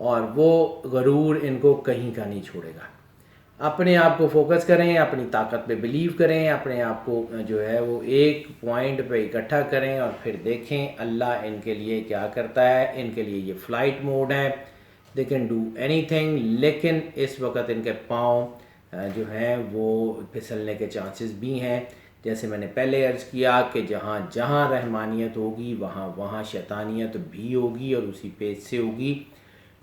اور وہ غرور ان کو کہیں کا نہیں چھوڑے گا۔ اپنے آپ کو فوکس کریں، اپنی طاقت پہ بلیو کریں، اپنے آپ کو جو ہے وہ ایک پوائنٹ پہ اکٹھا کریں اور پھر دیکھیں اللہ ان کے لیے کیا کرتا ہے۔ ان کے لیے یہ فلائٹ موڈ ہے، they can do any thing, لیکن اس وقت ان کے پاؤں جو ہیں وہ پھسلنے کے چانسز بھی ہیں۔ جیسے میں نے پہلے عرض کیا کہ جہاں جہاں رحمانیت ہوگی وہاں وہاں شیطانیت بھی ہوگی اور اسی پیج سے ہوگی،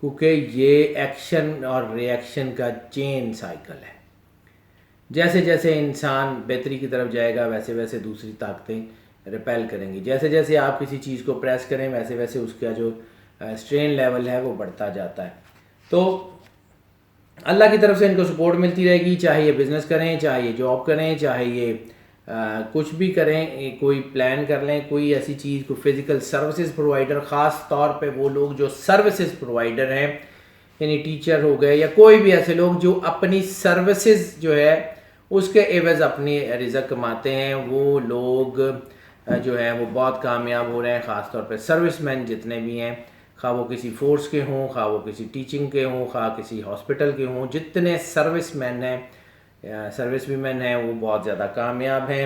کیونکہ یہ ایکشن اور ری ایکشن کا چین سائیکل ہے۔ جیسے جیسے انسان بہتری کی طرف جائے گا ویسے ویسے دوسری طاقتیں ریپیل کریں گی۔ جیسے جیسے آپ کسی چیز کو پریس کریں ویسے ویسے اس کا جو اسٹرین لیول ہے وہ بڑھتا جاتا ہے۔ تو اللہ کی طرف سے ان کو سپورٹ ملتی رہے گی، چاہے یہ بزنس کریں، چاہے یہ جاب کریں، چاہے یہ کچھ بھی کریں، کوئی پلان کر لیں، کوئی ایسی چیز، کوئی فزیکل سروسز پرووائڈر، خاص طور پہ وہ لوگ جو سروسز پرووائڈر ہیں، یعنی ٹیچر ہو گئے یا کوئی بھی ایسے لوگ جو اپنی سروسز جو ہے اس کے عوض اپنی رزق کماتے ہیں، وہ لوگ جو ہیں وہ بہت کامیاب ہو رہے ہیں۔ خاص طور پہ سروس مین جتنے بھی ہیں، خواہ وہ کسی فورس کے ہوں، خواہ وہ کسی ٹیچنگ کے ہوں، خواہ کسی ہاسپٹل کے ہوں، جتنے سروس مین ہیں، سروس ویمن ہیں، وہ بہت زیادہ کامیاب ہیں۔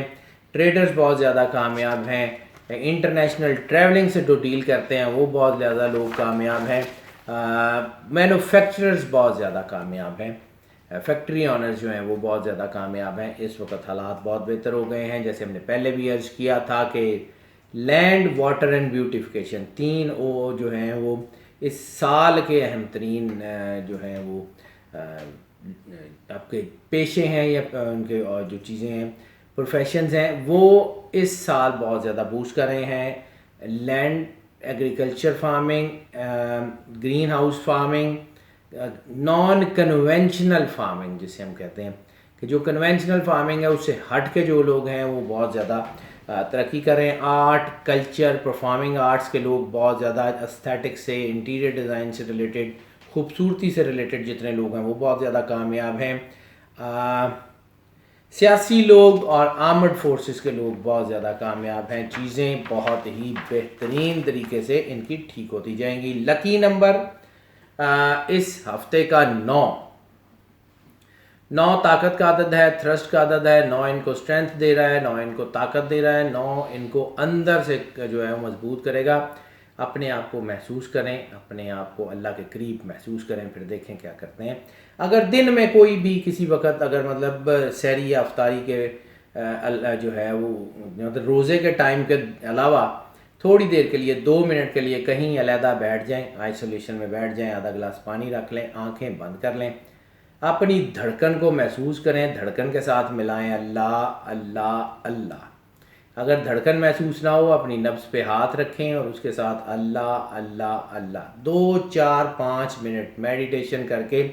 ٹریڈرز بہت زیادہ کامیاب ہیں۔ انٹرنیشنل ٹریولنگ سے جو ڈیل کرتے ہیں وہ بہت زیادہ لوگ کامیاب ہیں۔ مینوفیکچررز بہت زیادہ کامیاب ہیں۔ فیکٹری آنرز جو ہیں وہ بہت زیادہ کامیاب ہیں۔ اس وقت حالات بہت بہتر ہو گئے ہیں، جیسے ہم نے پہلے بھی عرض کیا تھا کہ لینڈ، واٹر اینڈ بیوٹیفیکیشن، تین او جو ہیں وہ اس سال کے اہم ترین جو ہیں وہ آپ کے پیشے ہیں یا ان کے اور جو چیزیں ہیں، پروفیشنز ہیں، وہ اس سال بہت زیادہ بوسٹ کر رہے ہیں۔ Land, agriculture farming, greenhouse farming, non conventional farming جسے ہم کہتے ہیں، کہ جو کنونشنل فارمنگ ہے اس سے ہٹ کے جو لوگ ہیں وہ بہت زیادہ ترقی کریں۔ آرٹ، کلچر، پرفارمنگ آرٹس کے لوگ بہت زیادہ، استھیٹک سے، انٹیریئر ڈیزائن سے ریلیٹڈ، خوبصورتی سے ریلیٹڈ جتنے لوگ ہیں وہ بہت زیادہ کامیاب ہیں۔ سیاسی لوگ اور آرمڈ فورسز کے لوگ بہت زیادہ کامیاب ہیں۔ چیزیں بہت ہی بہترین طریقے سے ان کی ٹھیک ہوتی جائیں گی۔ لکی نمبر اس ہفتے کا 9 طاقت کا عدد ہے، تھرسٹ کا عدد ہے۔ 9 ان کو اسٹرینتھ دے رہا ہے، 9 ان کو طاقت دے رہا ہے، 9 ان کو اندر سے جو ہے وہ مضبوط کرے گا۔ اپنے آپ کو محسوس کریں، اپنے آپ کو اللہ کے قریب محسوس کریں، پھر دیکھیں کیا کرتے ہیں۔ اگر دن میں کوئی بھی کسی وقت اگر مطلب سحری یا افطاری کے جو ہے وہ مطلب روزے کے ٹائم کے علاوہ تھوڑی دیر کے لیے 2 منٹ کے لیے کہیں علیحدہ بیٹھ جائیں، آئسولیشن میں بیٹھ جائیں، آدھا گلاس پانی رکھ لیں، آنکھیں بند کر لیں، اپنی دھڑکن کو محسوس کریں، دھڑکن کے ساتھ ملائیں اللہ اللہ اللہ۔ اگر دھڑکن محسوس نہ ہو، اپنی نبض پہ ہاتھ رکھیں اور اس کے ساتھ اللہ اللہ اللہ 2 4 5 منٹ میڈیٹیشن کر کے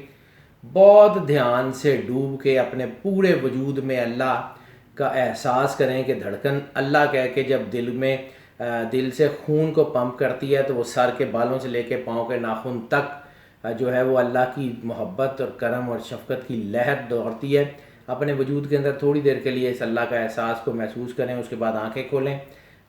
بہت دھیان سے ڈوب کے اپنے پورے وجود میں اللہ کا احساس کریں کہ دھڑکن اللہ کہہ کے جب دل سے خون کو پمپ کرتی ہے تو وہ سر کے بالوں سے لے کے پاؤں کے ناخن تک جو ہے وہ اللہ کی محبت اور کرم اور شفقت کی لہر دوڑتی ہے۔ اپنے وجود کے اندر تھوڑی دیر کے لیے اس اللہ کا احساس کو محسوس کریں، اس کے بعد آنکھیں کھولیں،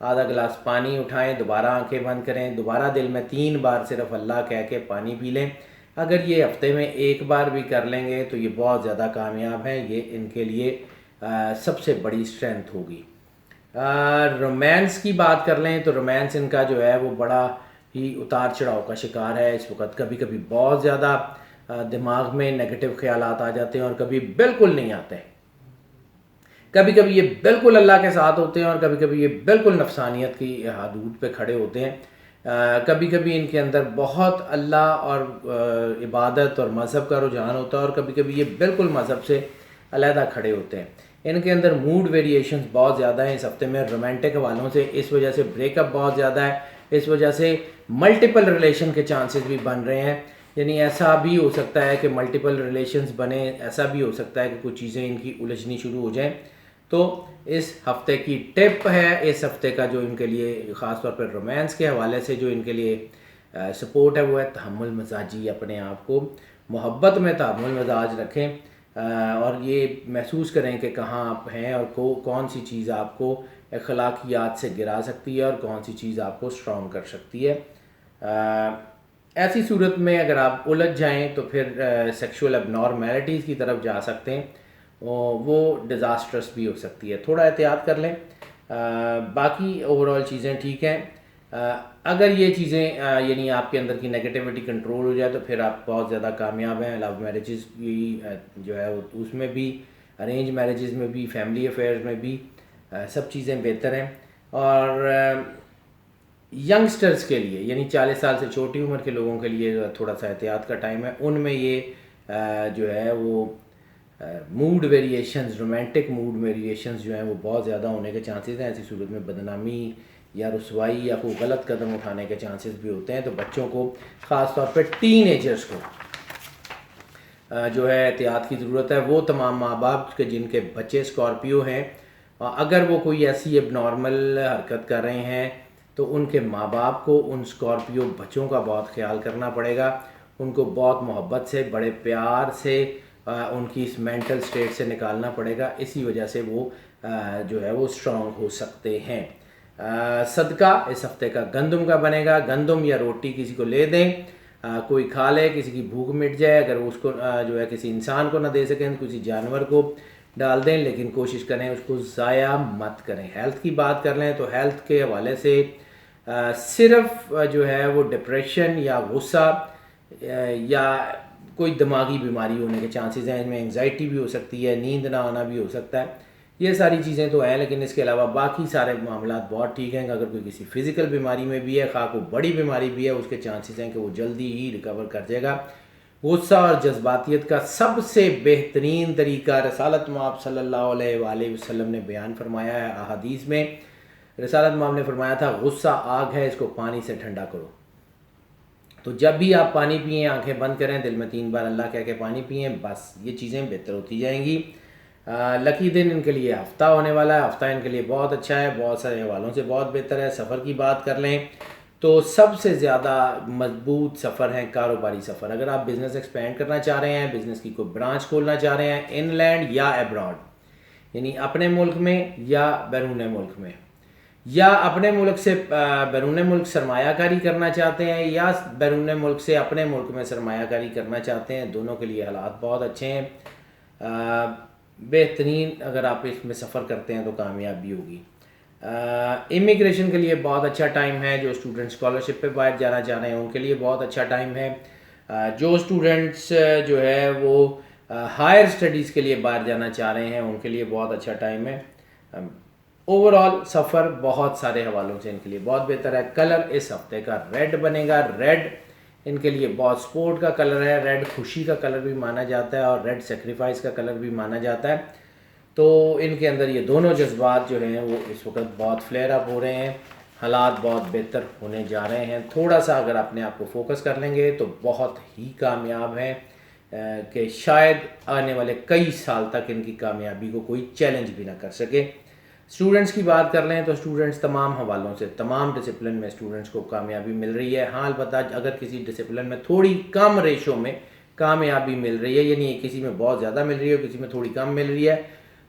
آدھا گلاس پانی اٹھائیں، دوبارہ آنکھیں بند کریں، دوبارہ دل میں 3 بار صرف اللہ کہہ کے پانی پی لیں۔ اگر یہ ہفتے میں 1 بار بھی کر لیں گے تو یہ بہت زیادہ کامیاب ہیں، یہ ان کے لیے سب سے بڑی اسٹرینتھ ہوگی۔ رومانس کی بات کر لیں تو رومانس ان کا جو ہے وہ بڑا ہی اتار چڑھاؤ کا شکار ہے اس وقت۔ کبھی کبھی بہت زیادہ دماغ میں نیگیٹو خیالات آ جاتے ہیں اور کبھی بالکل نہیں آتے، کبھی کبھی یہ بالکل اللہ کے ساتھ ہوتے ہیں اور کبھی کبھی یہ بالکل نفسانیت کی حدود پہ کھڑے ہوتے ہیں۔ کبھی کبھی ان کے اندر بہت اللہ اور عبادت اور مذہب کا رجحان ہوتا ہے اور کبھی کبھی یہ بالکل مذہب سے علیحدہ کھڑے ہوتے ہیں۔ ان کے اندر موڈ ویریشنز بہت زیادہ ہیں اس ہفتے میں رومانٹک حوالوں سے، اس وجہ سے بریک اپ بہت زیادہ ہے، اس وجہ سے ملٹیپل ریلیشن کے چانسز بھی بن رہے ہیں۔ یعنی ایسا بھی ہو سکتا ہے کہ ملٹیپل ریلیشنز بنے، ایسا بھی ہو سکتا ہے کہ کچھ چیزیں ان کی الجھنی شروع ہو جائیں۔ تو اس ہفتے کی ٹپ ہے، اس ہفتے کا جو ان کے لیے خاص طور پر رومانس کے حوالے سے جو ان کے لیے سپورٹ ہے وہ ہے تحمل مزاجی۔ اپنے آپ کو محبت میں تحمل مزاج رکھیں اور یہ محسوس کریں کہ کہاں آپ ہیں اور کون سی چیز آپ کو اخلاقیات سے گرا سکتی ہے اور کون سی چیز آپ کو اسٹرانگ کر سکتی ہے۔ ایسی صورت میں اگر آپ الجھ جائیں تو پھر سیکشول اب نارمیلٹیز کی طرف جا سکتے ہیں، وہ ڈیزاسٹرس بھی ہو سکتی ہے، تھوڑا احتیاط کر لیں۔ باقی اوور آل چیزیں ٹھیک ہیں۔ اگر یہ چیزیں یعنی آپ کے اندر کی نگیٹیوٹی کنٹرول ہو جائے تو پھر آپ بہت زیادہ کامیاب ہیں۔ لو میرجز بھی جو ہے اس میں بھی، ارینج میرجز میں بھی، فیملی افیئرز میں بھی سب چیزیں بہتر ہیں۔ اور ینگسٹرز کے لیے یعنی 40 سال سے چھوٹی عمر کے لوگوں کے لیے تھوڑا سا احتیاط کا ٹائم ہے۔ ان میں یہ جو ہے وہ mood variations, romantic mood variations جو ہیں وہ بہت زیادہ ہونے کے چانسز ہیں۔ ایسی صورت میں بدنامی یا رسوائی یا کوئی غلط قدم اٹھانے کے چانسز بھی ہوتے ہیں۔ تو بچوں کو، خاص طور پہ ٹین ایجرز کو جو ہے احتیاط کی ضرورت ہے۔ وہ تمام ماں باپ کے جن کے بچے اسکارپیو ہیں، اگر وہ کوئی ایسی اب نارمل حرکت کر رہے ہیں تو ان کے ماں باپ کو ان اسکارپیو بچوں کا بہت خیال کرنا پڑے گا۔ ان کو بہت محبت سے، بڑے پیار سے ان کی اس مینٹل سٹیٹ سے نکالنا پڑے گا۔ اسی وجہ سے وہ جو ہے وہ اسٹرانگ ہو سکتے ہیں۔ صدقہ اس ہفتے کا گندم کا بنے گا۔ گندم یا روٹی کسی کو لے دیں، کوئی کھا لے، کسی کی بھوک مٹ جائے۔ اگر اس کو جو ہے کسی انسان کو نہ دے سکیں تو کسی جانور کو ڈال دیں، لیکن کوشش کریں اس کو ضائع مت کریں۔ ہیلتھ کی بات کر لیں تو ہیلتھ کے حوالے سے صرف جو ہے وہ ڈپریشن یا غصہ یا کوئی دماغی بیماری ہونے کے چانسز ہیں۔ ان میں انگزائٹی بھی ہو سکتی ہے، نیند نہ آنا بھی ہو سکتا ہے، یہ ساری چیزیں تو ہیں۔ لیکن اس کے علاوہ باقی سارے معاملات بہت ٹھیک ہیں۔ اگر کوئی کسی فزیکل بیماری میں بھی ہے، خواہ کو بڑی بیماری بھی ہے، اس کے چانسز ہیں کہ وہ جلدی ہی ریکور کر جائے گا۔ غصہ اور جذباتیت کا سب سے بہترین طریقہ رسالت مآب صلی اللہ علیہ وآلہ وسلم نے بیان فرمایا ہے احادیث میں۔ رسالت مآب نے فرمایا تھا، غصہ آگ ہے، اس کو پانی سے ٹھنڈا کرو۔ تو جب بھی آپ پانی پئیں، آنکھیں بند کریں، دل میں 3 بار اللہ کہہ کے پانی پئیں، بس یہ چیزیں بہتر ہوتی جائیں گی۔ لکی دن ان کے لیے ہفتہ ہونے والا ہے۔ ہفتہ ان کے لیے بہت اچھا ہے، بہت سارے حوالوں سے بہت بہتر ہے۔ سفر کی بات کر لیں تو سب سے زیادہ مضبوط سفر ہیں کاروباری سفر۔ اگر آپ بزنس ایکسپینڈ کرنا چاہ رہے ہیں، بزنس کی کوئی برانچ کھولنا چاہ رہے ہیں، ان لینڈ یا ایبراڈ، یعنی اپنے ملک میں یا بیرون ملک میں، یا اپنے ملک سے بیرون ملک سرمایہ کاری کرنا چاہتے ہیں یا بیرون ملک سے اپنے ملک میں سرمایہ کاری کرنا چاہتے ہیں، دونوں کے لیے حالات بہت اچھے ہیں۔ بہترین اگر آپ اس میں سفر کرتے ہیں تو کامیابی ہوگی۔ امیگریشن کے لیے بہت اچھا ٹائم ہے۔ جو اسٹوڈنٹ اسکالرشپ پہ باہر جانا چاہ رہے ہیں ان کے لیے بہت اچھا ٹائم ہے۔ جو اسٹوڈنٹس جو ہے وہ ہائر اسٹڈیز کے لیے باہر جانا چاہ رہے ہیں ان کے لیے بہت اچھا ٹائم ہے۔ اوور آل سفر بہت سارے حوالوں سے ان کے لیے بہت بہتر ہے۔ کلر اس ہفتے کا ریڈ بنے گا۔ ریڈ ان کے لیے بہت سپورٹ کا کلر ہے۔ ریڈ خوشی کا کلر بھی مانا جاتا ہے اور ریڈ سیکریفائس کا کلر بھی مانا جاتا ہے۔ تو ان کے اندر یہ دونوں جذبات جو ہیں وہ اس وقت بہت فلیئر اپ ہو رہے ہیں۔ حالات بہت بہتر ہونے جا رہے ہیں۔ تھوڑا سا اگر اپنے آپ کو فوکس کر لیں گے تو بہت ہی کامیاب ہیں کہ شاید آنے والے کئی سال تک ان کی کامیابی کو کوئی چیلنج بھی نہ کر سکے۔ اسٹوڈنٹس کی بات کر لیں تو اسٹوڈنٹس تمام حوالوں سے، تمام ڈسپلن میں اسٹوڈنٹس کو کامیابی مل رہی ہے۔ ہاں البتہ اگر کسی ڈسپلن میں تھوڑی کم ریشو میں کامیابی مل رہی ہے، یعنی کسی میں بہت زیادہ مل رہی ہے کسی میں تھوڑی کم مل رہی ہے،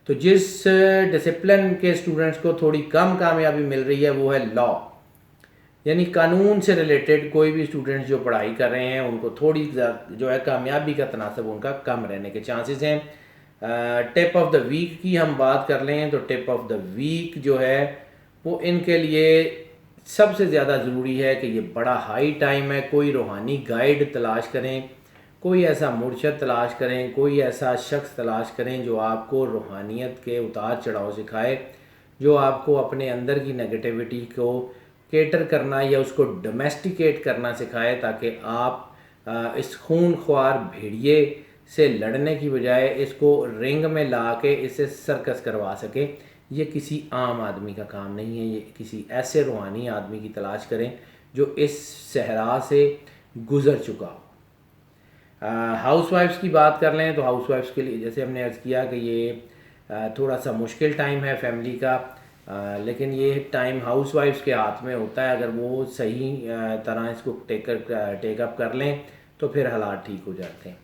تو جس ڈسپلن کے اسٹوڈنٹس کو تھوڑی کم کامیابی مل رہی ہے وہ ہے لاء، یعنی قانون سے ریلیٹڈ کوئی بھی اسٹوڈنٹس جو پڑھائی کر رہے ہیں ان کو تھوڑی جو ہے کامیابی کا تناسب ان کا کم رہنے کے چانسز ہیں۔ ٹپ آف دا ویک کی ہم بات کر لیں تو ٹپ آف دا ویک جو ہے وہ ان کے لیے سب سے زیادہ ضروری ہے کہ یہ بڑا ہائی ٹائم ہے۔ کوئی روحانی گائیڈ تلاش کریں، کوئی ایسا مرشد تلاش کریں، کوئی ایسا شخص تلاش کریں جو آپ کو روحانیت کے اتار چڑھاؤ سکھائے، جو آپ کو اپنے اندر کی نگیٹیوٹی کو کیٹر کرنا یا اس کو ڈومیسٹیکیٹ کرنا سکھائے، تاکہ آپ اس خون خوار بھیڑیے سے لڑنے کی بجائے اس کو رنگ میں لا کے اس سے سرکس کروا سکیں۔ یہ کسی عام آدمی کا کام نہیں ہے، یہ کسی ایسے روحانی آدمی کی تلاش کریں جو اس صحرا سے گزر چکا ہو۔ ہاؤس وائفس کی بات کر لیں تو ہاؤس وائفس کے لیے جیسے ہم نے عرض کیا کہ یہ تھوڑا سا مشکل ٹائم ہے فیملی کا، لیکن یہ ٹائم ہاؤس وائفس کے ہاتھ میں ہوتا ہے۔ اگر وہ صحیح طرح اس کو ٹیک اپ کر لیں تو پھر حالات ٹھیک ہو جاتے ہیں۔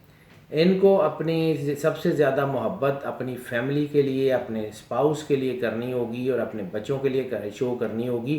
ان کو اپنی سب سے زیادہ محبت اپنی فیملی کے لیے، اپنے اسپاؤس کے لیے کرنی ہوگی اور اپنے بچوں کے لیے شو کرنی ہوگی،